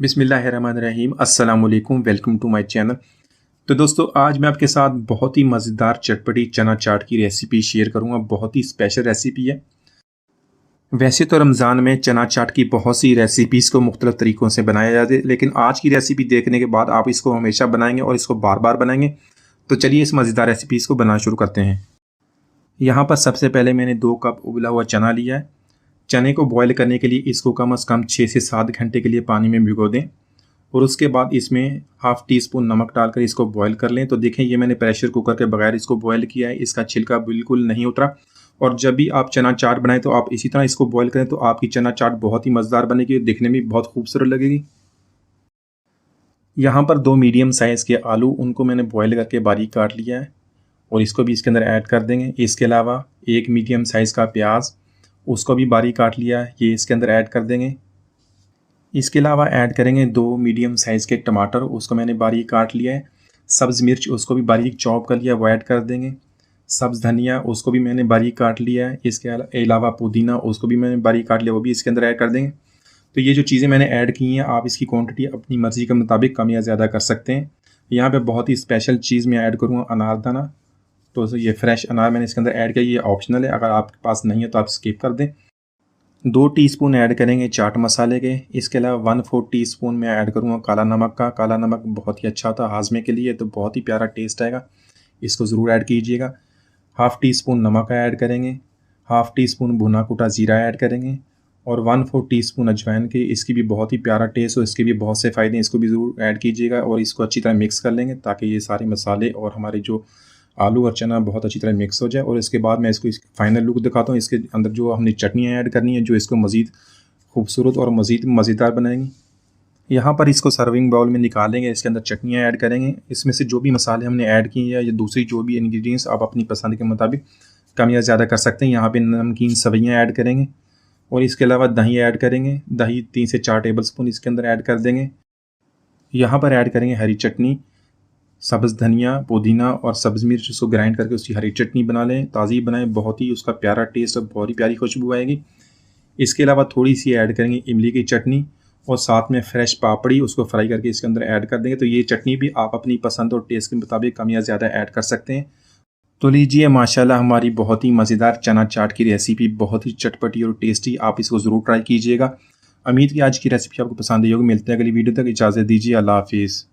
बिस्मिल्लाहिर्रहमानिर्रहीम अस्सलाम वालेकुम वेलकम टू माय चैनल। तो दोस्तों आज मैं आपके साथ बहुत ही मज़ेदार चटपटी चना चाट की रेसिपी शेयर करूंगा। बहुत ही स्पेशल रेसिपी है। वैसे तो रमज़ान में चना चाट की बहुत सी रेसिपीज़ को मुख्तलिफ तरीक़ों से बनाया जाता है, लेकिन आज की रेसिपी देखने के बाद आप इसको हमेशा बनाएंगे और इसको बार बार बनाएंगे। तो चलिए इस मज़ेदार रेसिपीज़ को बनाना शुरू करते हैं। यहाँ पर सबसे पहले मैंने 2 कप उबला हुआ चना लिया है। चने को बॉयल करने के लिए इसको कम से कम 6 से 7 घंटे के लिए पानी में भिगो दें और उसके बाद इसमें हाफ़ टी स्पून नमक डालकर इसको बॉयल कर लें। तो देखें ये मैंने प्रेशर कुकर के बगैर इसको बॉयल किया है, इसका छिलका बिल्कुल नहीं उतरा। और जब भी आप चना चाट बनाएं तो आप इसी तरह इसको बॉयल करें तो आपकी चना चाट बहुत ही मज़ेदार बनेगी, दिखने में बहुत खूबसूरत लगेगी। यहाँ पर 2 मीडियम साइज़ के आलू उनको मैंने बॉयल करके बारीक काट लिया है और इसको भी इसके अंदर ऐड कर देंगे। इसके अलावा 1 मीडियम साइज़ का प्याज उसको भी बारीक काट लिया है, ये इसके अंदर ऐड कर देंगे। इसके अलावा ऐड करेंगे 2 मीडियम साइज़ के टमाटर, उसको मैंने बारीक काट लिया है। सब्ज़ मिर्च उसको भी बारीक चॉप कर लिया, वो ऐड कर देंगे। सब्ज़ धनिया उसको भी मैंने बारीक काट लिया है। इसके अलावा पुदीना उसको भी मैंने बारीक काट लिया, वो भी इसके अंदर ऐड कर देंगे। तो ये जो चीज़ें मैंने ऐड की हैं आप इसकी क्वांटिटी अपनी मर्ज़ी के मुताबिक कम या ज़्यादा कर सकते हैं। यहाँ पे बहुत ही स्पेशल चीज़ मैं ऐड करूँगा अनारदाना। तो ये फ्रेश अनार मैंने इसके अंदर ऐड किया, ये ऑप्शनल है, अगर आपके पास नहीं है तो आप स्किप कर दें। 2 टीस्पून ऐड करेंगे चाट मसाले के। इसके अलावा 1/4 टीस्पून मैं ऐड करूँगा काला नमक का। काला नमक बहुत ही अच्छा होता है हाजमे के लिए, तो बहुत ही प्यारा टेस्ट आएगा, इसको ज़रूर ऐड कीजिएगा। हाफ़ टी स्पून नमक ऐड करेंगे, हाफ़ टी स्पून भुना कुटा ज़ीरा ऐड करेंगे और 1/4 टीस्पून अजवाइन के। इसकी भी बहुत ही प्यारा टेस्ट और इसके भी बहुत से फ़ायदे हैं, इसको भी ज़रूर ऐड कीजिएगा और इसको अच्छी तरह मिक्स कर लेंगे ताकि ये सारे मसाले और हमारे जो आलू और चना बहुत अच्छी तरह मिक्स हो जाए। और इसके बाद मैं इसको फाइनल लुक दिखाता हूँ। इसके अंदर जो हमने चटनियाँ ऐड करनी है जो इसको मज़ीद खूबसूरत और मज़ीद मज़ेदार बनाएंगी। यहाँ पर इसको सर्विंग बाउल में निकालेंगे, इसके अंदर चटनियाँ ऐड करेंगे। इसमें से जो भी मसाले हमने ऐड किए हैं या दूसरी जो भी इंग्रेडिएंट्स आप अपनी पसंद के मुताबिक कम या ज़्यादा कर सकते हैं। यहाँ पर नमकीन सवैयाँ ऐड करेंगे और इसके अलावा दही ऐड करेंगे। दही 3 से 4 टेबल स्पून इसके अंदर ऐड कर देंगे। यहाँ पर ऐड करेंगे हरी चटनी, सब्ज़ धनिया, पुदीना और सब्ज़ मिर्च, इसको ग्राइंड करके उसकी हरी चटनी बना लें, ताज़ी बनाएं, बहुत ही उसका प्यारा टेस्ट और बहुत ही प्यारी खुशबू आएगी। इसके अलावा थोड़ी सी ऐड करेंगे इमली की चटनी और साथ में फ्रेश पापड़ी, उसको फ्राई करके इसके अंदर ऐड कर देंगे। तो ये चटनी भी आप अपनी पसंद और टेस्ट के मुताबिक कम या ज़्यादा ऐड कर सकते हैं। तो लीजिए माशाल्लाह हमारी बहुत ही मज़ेदार चना चाट की रेसिपी बहुत ही चटपटी और टेस्टी, आप इसको ज़रूर ट्राई कीजिएगा। उम्मीद की आज की रेसिपी आपको पसंद आई होगी। मिलते हैं अगली वीडियो तक, इजाज़त दीजिए, अल्लाह हाफिज़।